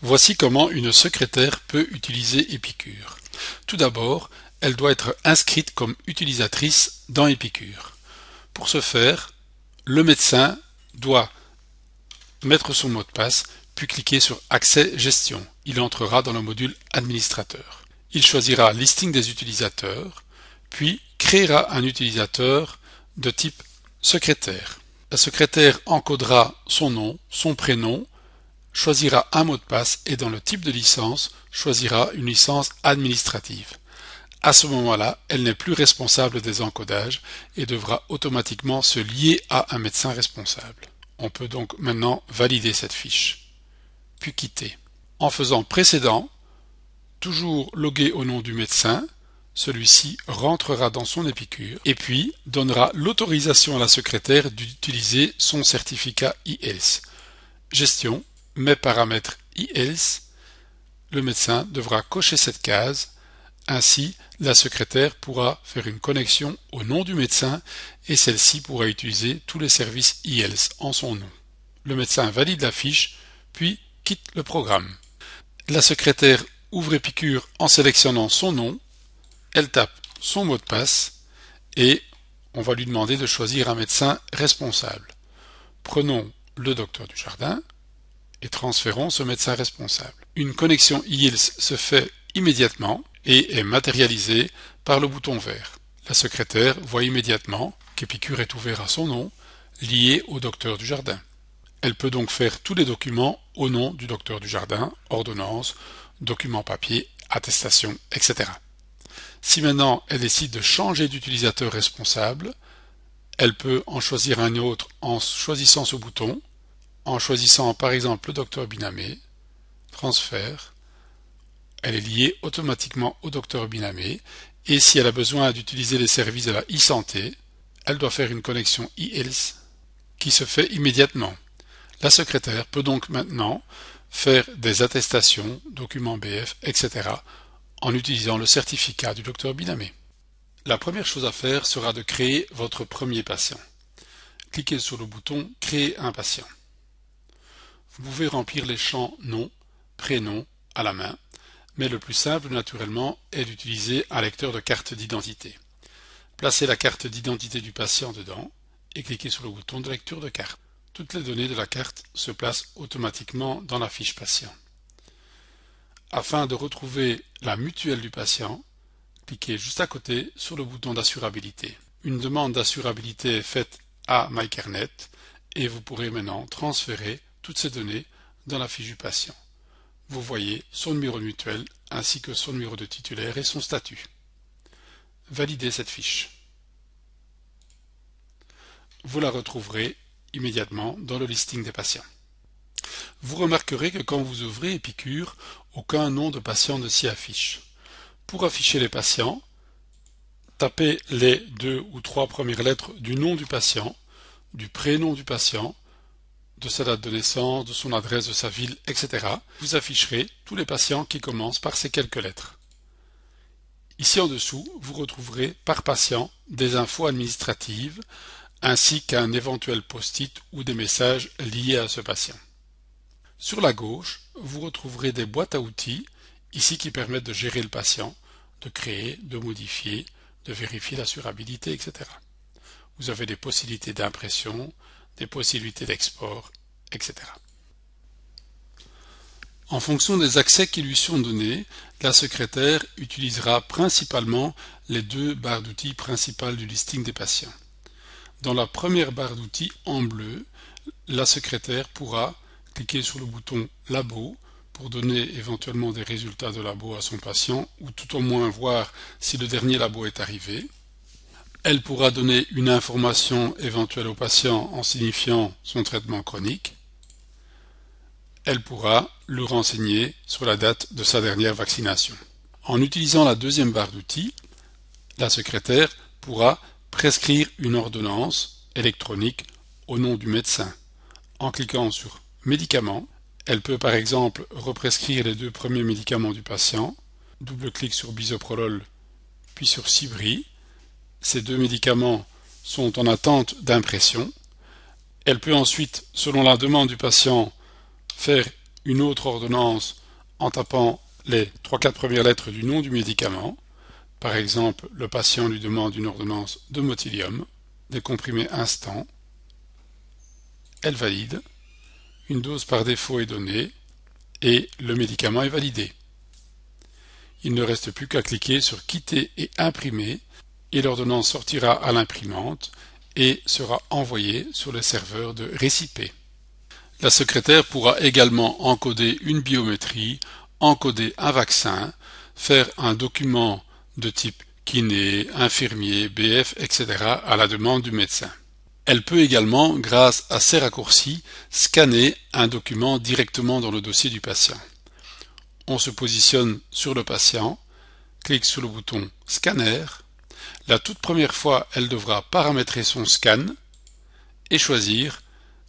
Voici comment une secrétaire peut utiliser Epicure. Tout d'abord, elle doit être inscrite comme utilisatrice dans Epicure. Pour ce faire, le médecin doit mettre son mot de passe, puis cliquer sur Accès Gestion. Il entrera dans le module Administrateur. Il choisira Listing des utilisateurs, puis créera un utilisateur de type secrétaire. La secrétaire encodera son nom, son prénom, choisira un mot de passe et dans le type de licence, choisira une licence administrative. À ce moment-là, elle n'est plus responsable des encodages et devra automatiquement se lier à un médecin responsable. On peut donc maintenant valider cette fiche, puis quitter. En faisant précédent, toujours logué au nom du médecin, celui-ci rentrera dans son Epicure et puis donnera l'autorisation à la secrétaire d'utiliser son certificat e-health. Gestion, mes paramètres e-health, le médecin devra cocher cette case. Ainsi, la secrétaire pourra faire une connexion au nom du médecin et celle-ci pourra utiliser tous les services e-health en son nom. Le médecin valide la fiche, puis quitte le programme. La secrétaire ouvre Epicure en sélectionnant son nom, elle tape son mot de passe et on va lui demander de choisir un médecin responsable. Prenons le docteur Dujardin et transférons ce médecin responsable. Une connexion e-health se fait immédiatement et est matérialisée par le bouton vert. La secrétaire voit immédiatement qu'Epicure est ouvert à son nom, lié au docteur Dujardin. Elle peut donc faire tous les documents au nom du docteur Dujardin, ordonnance, documents papier, attestation, etc. Si maintenant elle décide de changer d'utilisateur responsable, elle peut en choisir un autre en choisissant ce bouton, en choisissant par exemple le docteur Binamé, transfert. Elle est liée automatiquement au docteur Binamé et si elle a besoin d'utiliser les services de la e-santé, elle doit faire une connexion e-health qui se fait immédiatement. La secrétaire peut donc maintenant faire des attestations, documents BF, etc. en utilisant le certificat du docteur Binamé. La première chose à faire sera de créer votre premier patient. Cliquez sur le bouton Créer un patient. Vous pouvez remplir les champs nom, prénom à la main, mais le plus simple naturellement est d'utiliser un lecteur de carte d'identité. Placez la carte d'identité du patient dedans et cliquez sur le bouton de lecture de carte. Toutes les données de la carte se placent automatiquement dans la fiche patient. Afin de retrouver la mutuelle du patient, cliquez juste à côté sur le bouton d'assurabilité. Une demande d'assurabilité est faite à MyCareNet et vous pourrez maintenant transférer toutes ces données dans la fiche du patient. Vous voyez son numéro de mutuelle ainsi que son numéro de titulaire et son statut. Validez cette fiche. Vous la retrouverez immédiatement dans le listing des patients. Vous remarquerez que quand vous ouvrez Epicure, aucun nom de patient ne s'y affiche. Pour afficher les patients, tapez les 2 ou 3 premières lettres du nom du patient, du prénom du patient, de sa date de naissance, de son adresse, de sa ville, etc. Vous afficherez tous les patients qui commencent par ces quelques lettres. Ici en dessous, vous retrouverez par patient des infos administratives ainsi qu'un éventuel post-it ou des messages liés à ce patient. Sur la gauche, vous retrouverez des boîtes à outils ici qui permettent de gérer le patient, de créer, de modifier, de vérifier l'assurabilité, etc. Vous avez des possibilités d'impression, des possibilités d'export, etc. En fonction des accès qui lui sont donnés, la secrétaire utilisera principalement les 2 barres d'outils principales du listing des patients. Dans la première barre d'outils en bleu, la secrétaire pourra cliquer sur le bouton Labo pour donner éventuellement des résultats de labo à son patient ou tout au moins voir si le dernier labo est arrivé. Elle pourra donner une information éventuelle au patient en signifiant son traitement chronique. Elle pourra le renseigner sur la date de sa dernière vaccination. En utilisant la deuxième barre d'outils, la secrétaire pourra prescrire une ordonnance électronique au nom du médecin. En cliquant sur Médicaments, elle peut par exemple represcrire les 2 premiers médicaments du patient, double-clic sur Bisoprolol puis sur Cibri. Ces 2 médicaments sont en attente d'impression. Elle peut ensuite, selon la demande du patient, faire une autre ordonnance en tapant les 3-4 premières lettres du nom du médicament. Par exemple, le patient lui demande une ordonnance de Motilium, des comprimés instants. Elle valide, une dose par défaut est donnée et le médicament est validé. Il ne reste plus qu'à cliquer sur quitter et imprimer et l'ordonnance sortira à l'imprimante et sera envoyée sur le serveur de Récipé. La secrétaire pourra également encoder une biométrie, encoder un vaccin, faire un document de type kiné, infirmier, BF, etc. à la demande du médecin. Elle peut également, grâce à ces raccourcis, scanner un document directement dans le dossier du patient. On se positionne sur le patient, clique sur le bouton Scanner. La toute première fois, elle devra paramétrer son scan et choisir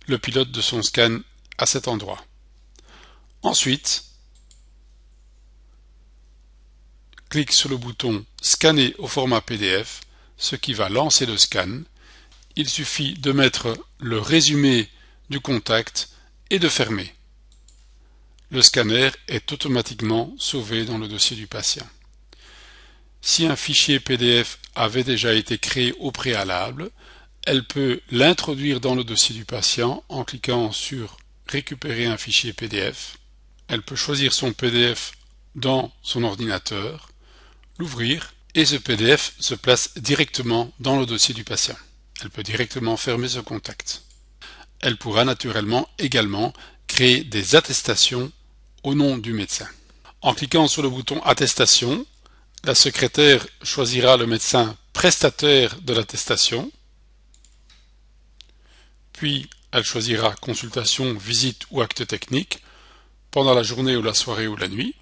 le pilote de son scan à cet endroit. Ensuite, clique sur le bouton Scanner au format PDF, ce qui va lancer le scan. Il suffit de mettre le résumé du contact et de fermer. Le scanner est automatiquement sauvé dans le dossier du patient. Si un fichier PDF avait déjà été créé au préalable, elle peut l'introduire dans le dossier du patient en cliquant sur Récupérer un fichier PDF. Elle peut choisir son PDF dans son ordinateur, l'ouvrir et ce PDF se place directement dans le dossier du patient. Elle peut directement fermer ce contact. Elle pourra naturellement également créer des attestations au nom du médecin. En cliquant sur le bouton Attestation, la secrétaire choisira le médecin prestataire de l'attestation, puis elle choisira consultation, visite ou acte technique pendant la journée ou la soirée ou la nuit.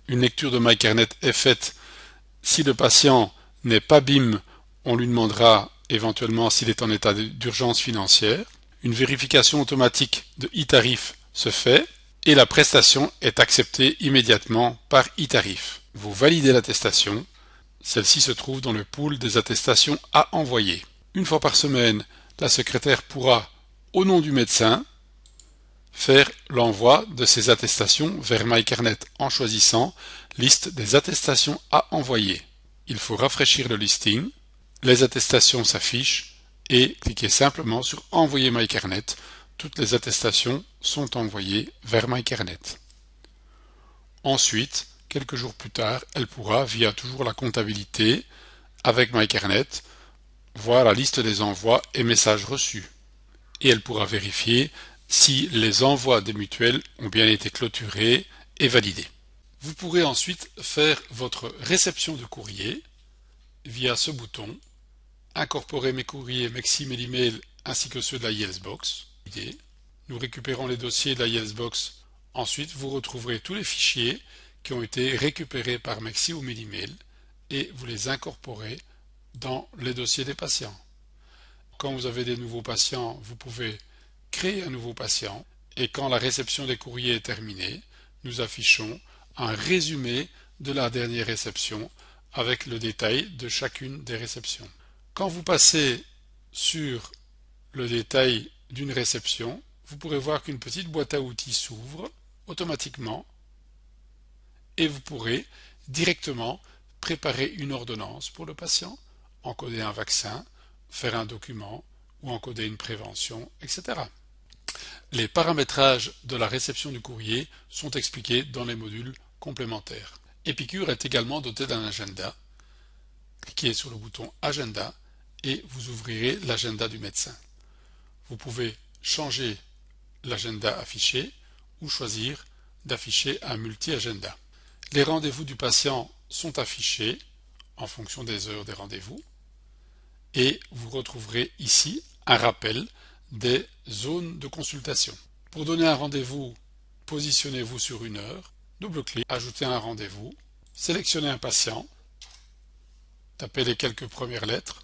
Une lecture de MyCarnet est faite. Si le patient n'est pas BIM, on lui demandera éventuellement s'il est en état d'urgence financière. Une vérification automatique de e-tarif se fait et la prestation est acceptée immédiatement par e-tarif. Vous validez l'attestation. Celle-ci se trouve dans le pool des attestations à envoyer. Une fois par semaine, la secrétaire pourra, au nom du médecin, faire l'envoi de ces attestations vers MyCarnet en choisissant Liste des attestations à envoyer. Il faut rafraîchir le listing, les attestations s'affichent et cliquez simplement sur Envoyer MyCarnet. Toutes les attestations sont envoyées vers MyCarnet. Ensuite, quelques jours plus tard, elle pourra, via toujours la comptabilité, avec MyCarnet, voir la liste des envois et messages reçus. Et elle pourra vérifier si les envois des mutuelles ont bien été clôturés et validés. Vous pourrez ensuite faire votre réception de courrier via ce bouton, incorporer mes courriers Mexi Mailymail ainsi que ceux de la Yellsbox. Nous récupérons les dossiers de la Yellsbox. Ensuite, vous retrouverez tous les fichiers qui ont été récupérés par Mexi ou Mailymail et vous les incorporez dans les dossiers des patients. Quand vous avez des nouveaux patients, vous pouvez créer un nouveau patient et quand la réception des courriers est terminée, nous affichons un résumé de la dernière réception avec le détail de chacune des réceptions. Quand vous passez sur le détail d'une réception, vous pourrez voir qu'une petite boîte à outils s'ouvre automatiquement et vous pourrez directement préparer une ordonnance pour le patient, encoder un vaccin, faire un document ou encoder une prévention, etc. Les paramétrages de la réception du courrier sont expliqués dans les modules complémentaires. Epicure est également doté d'un agenda. Cliquez sur le bouton Agenda et vous ouvrirez l'agenda du médecin. Vous pouvez changer l'agenda affiché ou choisir d'afficher un multi-agenda. Les rendez-vous du patient sont affichés en fonction des heures des rendez-vous et vous retrouverez ici un rappel des zones de consultation. Pour donner un rendez-vous, positionnez-vous sur une heure, double-clic, ajoutez un rendez-vous, sélectionnez un patient, tapez les quelques premières lettres,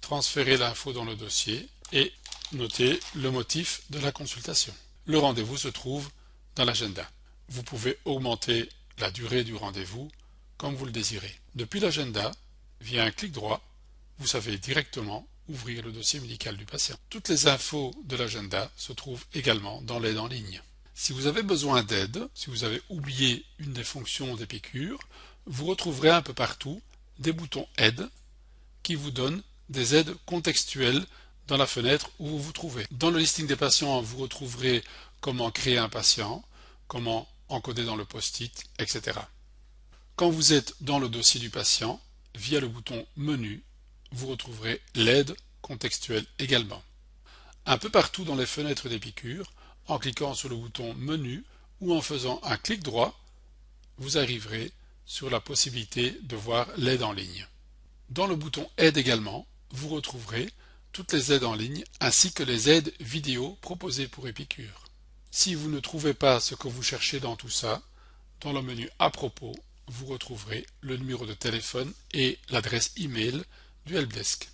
transférez l'info dans le dossier et notez le motif de la consultation. Le rendez-vous se trouve dans l'agenda. Vous pouvez augmenter la durée du rendez-vous comme vous le désirez. Depuis l'agenda, via un clic droit, vous savez directement ouvrir le dossier médical du patient. Toutes les infos de l'agenda se trouvent également dans l'aide en ligne. Si vous avez besoin d'aide, si vous avez oublié une des fonctions d'Épicure, vous retrouverez un peu partout des boutons Aide qui vous donnent des aides contextuelles dans la fenêtre où vous vous trouvez. Dans le listing des patients, vous retrouverez comment créer un patient, comment encoder dans le post-it, etc. Quand vous êtes dans le dossier du patient, via le bouton Menu, vous retrouverez l'aide contextuelle également. Un peu partout dans les fenêtres d'Épicure, en cliquant sur le bouton Menu ou en faisant un clic droit, vous arriverez sur la possibilité de voir l'aide en ligne. Dans le bouton Aide également, vous retrouverez toutes les aides en ligne ainsi que les aides vidéo proposées pour Épicure. Si vous ne trouvez pas ce que vous cherchez dans tout ça, dans le menu À propos, vous retrouverez le numéro de téléphone et l'adresse email du helpdesk.